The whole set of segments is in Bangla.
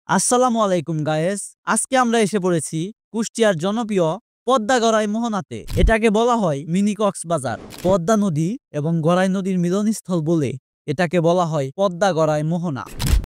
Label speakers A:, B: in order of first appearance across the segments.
A: আসসালামু আলাইকুম গায়েস। আজকে আমরা এসে পড়েছি কুষ্টিয়ার জনপ্রিয় পদ্মা গড়াই মোহনাতে। এটাকে বলা হয় মিনি কক্সবাজার। পদ্মা নদী এবং গড়াই নদীর মিলনস্থল বলে এটাকে বলা হয় পদ্মা গড়াই মোহনা।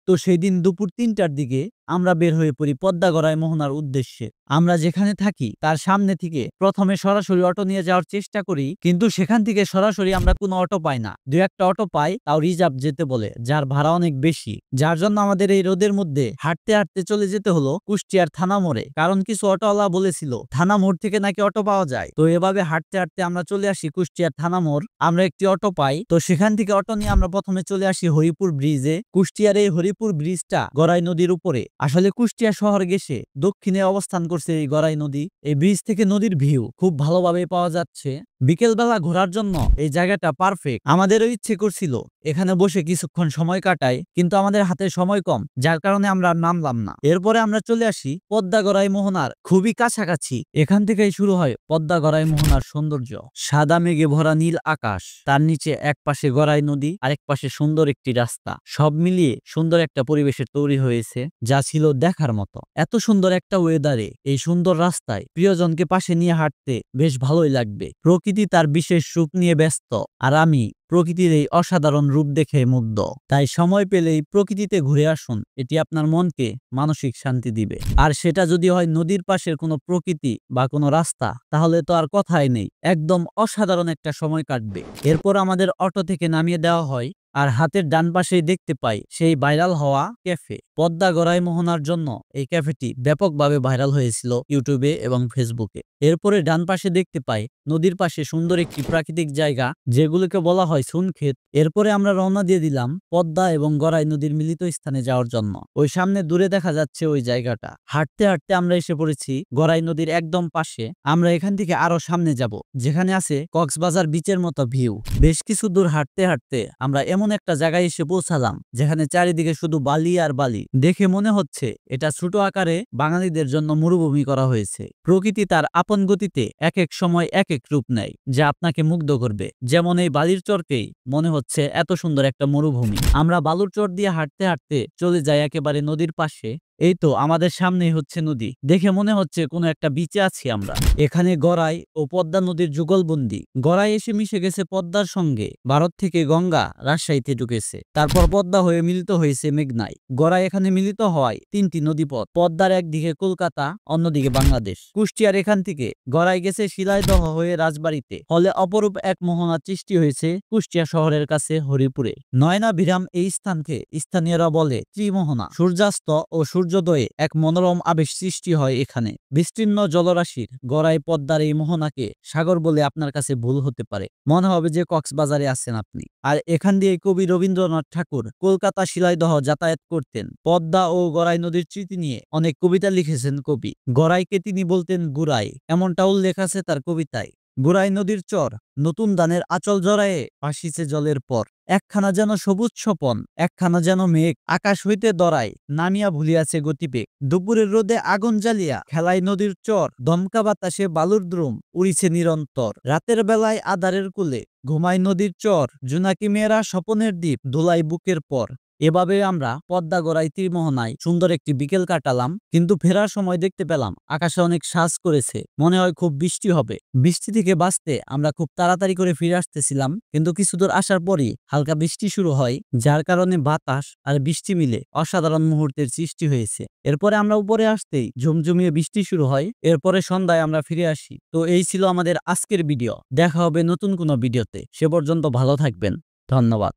A: তো সেই দিন দুপুর ৩টার দিকে আমরা বের হয়ে পড়ি পদ্মা গড়াই মোহনার উদ্দেশ্যে। আমরা যেখানে থাকি তার সামনে থেকে প্রথমে সরাসরি অটো নিয়ে যাওয়ার চেষ্টা করি, কিন্তু সেখান থেকে সরাসরি আমরা কোনো অটো পাই না। দু একটা অটো পাই, তাও রিজার্ভ যেতে বলে, যার ভাড়া অনেক বেশি। যার জন্য আমাদের এই রোদের মধ্যে হাঁটতে হাঁটতে চলে যেতে হলো কুষ্টিয়ার থানা মোড়ে। কারণ কিছু অটোওয়ালা বলেছিল থানা মোড় থেকে নাকি অটো পাওয়া যায়। তো এভাবে হাঁটতে হাঁটতে আমরা চলে আসি কুষ্টিয়ার থানা মোড়। আমরা একটি অটো পাই, তো সেখান থেকে অটো নিয়ে আমরা প্রথমে চলে আসি হরিপুর ব্রিজে। কুষ্টিয়ার এই হরিপুর ব্রিজটা গড়াই নদীর উপরে। আসলে কুষ্টিয়া শহর গেছে দক্ষিণে অবস্থান করছে এই গড়াই নদী। এই ব্রিজ থেকে নদীর ভিউ খুব ভালোভাবে পাওয়া যাচ্ছে। বিকেল বেলা ঘোরার জন্য এই জায়গাটা পারফেক্ট। আমাদেরও ইচ্ছে করছিল এখানে বসে কিছুক্ষণ সময় কাটাই, কিন্তু আমাদের হাতে সময় কম, যার কারণে আমরা আর নামলাম না। এরপরে আমরা চলে আসি পদ্মা গড়াই মোহনার খুবই কাছাকাছি। এখান থেকেই শুরু হয় পদ্মা গড়াই মোহনার সৌন্দর্য। সাদা মেঘে ভরা নীল আকাশ, তার নিচে এক পাশে গড়াই নদী, আরেক পাশে সুন্দর একটি রাস্তা। সব মিলিয়ে সুন্দর একটা পরিবেশের তৈরি হয়েছে, যা ছিল দেখার মতো। এত সুন্দর একটা ওয়েদারে এই সুন্দর রাস্তায় প্রিয়জনকে পাশে নিয়ে হাঁটতে বেশ ভালোই লাগবে। প্রকৃতি তার বিশেষ রূপ নিয়ে ব্যস্ত, আর আমি প্রকৃতির এই অসাধারণ রূপ দেখে মুগ্ধ। তাই সময় পেলেই প্রকৃতিতে ঘুরে আসুন, এটি আপনার মনকে মানসিক শান্তি দিবে। আর সেটা যদি হয় নদীর পাশের কোনো প্রকৃতি বা কোনো রাস্তা, তাহলে তো আর কথাই নেই, একদম অসাধারণ একটা সময় কাটবে। এরপর আমাদের অটো থেকে নামিয়ে দেওয়া হয়, আর হাতের ডান পাশেই দেখতে পাই সেই ভাইরাল হওয়া ক্যাফে। পদ্মা গড়াই মোহনার জন্য এই ক্যাফেটি ব্যাপকভাবে ভাইরাল হয়েছিল ইউটিউবে এবং ফেসবুকে। এরপরে ডান পাশে দেখতে পাই নদীর পাশে সুন্দর একটি প্রাকৃতিক জায়গা, যেগুলোকে বলা হয় সুনক্ষেত। এরপরে আমরা রওনা দিয়ে দিলাম পদ্মা এবং গড়াই নদীর মিলিত স্থানে যাওয়ার জন্য। ওই সামনে দূরে দেখা যাচ্ছে ওই জায়গাটা। হাঁটতে হাঁটতে আমরা এসে পড়েছি গড়াই নদীর একদম পাশে। আমরা এখান থেকে আরো সামনে যাব, যেখানে আছে কক্সবাজার বিচের মতো ভিউ। বেশ কিছু দূর হাঁটতে হাঁটতে আমরা এমন একটা জায়গায় এসে পৌঁছালাম, যেখানে চারিদিকে শুধু বালি আর বালি। দেখে মনে হচ্ছে এটা ছোট আকারে বাঙালিদের জন্য মরুভূমি করা হয়েছে। প্রকৃতি তার আপন গতিতে এক এক সময় এক এক রূপ নেয়, যা আপনাকে মুগ্ধ করবে। যেমন এই বালির চরকেই মনে হচ্ছে এত সুন্দর একটা মরুভূমি। আমরা বালুর চর দিয়ে হাঁটতে হাঁটতে চলে যাই একেবারে নদীর পাশে। এই তো আমাদের সামনেই হচ্ছে নদী। দেখে মনে হচ্ছে কোনো একটা বিচে আছি আমরা। এখানে গড়াই ও পদ্মা নদীর যুগলবন্দি। গড়াই এসে মিশে গেছে পদ্মার সঙ্গে। ভারত থেকে গঙ্গা রাজশাহীতে ঢুকেছে, তারপর পদ্মা হয়ে মিলিত হয়েছে মেঘনায়। গড়াই এখানে মিলিত হওয়ায় তিনটি নদীপথ। পদ্মার একদিকে কলকাতা, অন্যদিকে বাংলাদেশ। কুষ্টিয়ার এখান থেকে গড়াই গেছে শিলাইদহ হয়ে রাজবাড়িতে। ফলে অপরূপ এক মোহনার সৃষ্টি হয়েছে কুষ্টিয়া শহরের কাছে হরিপুরে। নয়নাভিরাম এই স্থানকে স্থানীয়রা বলে ত্রিমোহনা। সূর্যাস্ত ও সূর্যোদয়ে এক মনোরম আবেশ সৃষ্টি হয় এখানে। বিস্তীর্ণ জলরাশির গড়াই পদ্মার এই মোহনাকে সাগর বলে আপনার কাছে ভুল হতে পারে, মনে হবে যে কক্সবাজারে আছেন আপনি। আর এখান দিয়ে কবি রবীন্দ্রনাথ ঠাকুর কলকাতা শিলাইদহ যাতায়াত করতেন। পদ্মা ও গড়াই নদীর স্মৃতি নিয়ে অনেক কবিতা লিখেছেন কবি। গড়াইকে তিনি বলতেন গুড়াই, এমনটা উল্লেখ আছে তার কবিতায়। গুড়াই নদীর চর, নতুন ধানের আঁচল জড়ায়ে ভাসিছে জলের পর। একখানা যেন সবুজ স্বপন, একখানা যেন মেঘ, আকাশ হইতে দরায় নামিয়া ভুলিয়াছে গতিবেগ। দুপুরের রোদে আগুন জ্বালিয়া খেলায় নদীর চর, দমকা বাতাসে বালুর দ্রুম উড়িছে নিরন্তর। রাতের বেলায় আধারের কুলে ঘুমায় নদীর চর, জোনাকি মেয়েরা স্বপনের দ্বীপ দোলাই বুকের পর। এভাবে আমরা পদ্মা গড়াই ত্রিমোহনায় সুন্দর একটি বিকেল কাটালাম, কিন্তু ফেরার সময় দেখতে পেলাম আকাশে অনেক সাজ করেছে, মনে হয় খুব বৃষ্টি হবে। বৃষ্টি থেকে বাঁচতে আমরা খুব তাড়াতাড়ি করে ফিরে আসতেছিলাম, কিন্তু কিছু দূর আসার পরই হালকা বৃষ্টি শুরু হয়, যার কারণে বাতাস আর বৃষ্টি মিলে অসাধারণ মুহূর্তের সৃষ্টি হয়েছে। এরপরে আমরা উপরে আসতেই ঝুমঝুমিয়ে বৃষ্টি শুরু হয়। এরপরে সন্ধ্যায় আমরা ফিরে আসি। তো এই ছিল আমাদের আজকের ভিডিও। দেখা হবে নতুন কোনো ভিডিওতে। সে পর্যন্ত ভালো থাকবেন। ধন্যবাদ।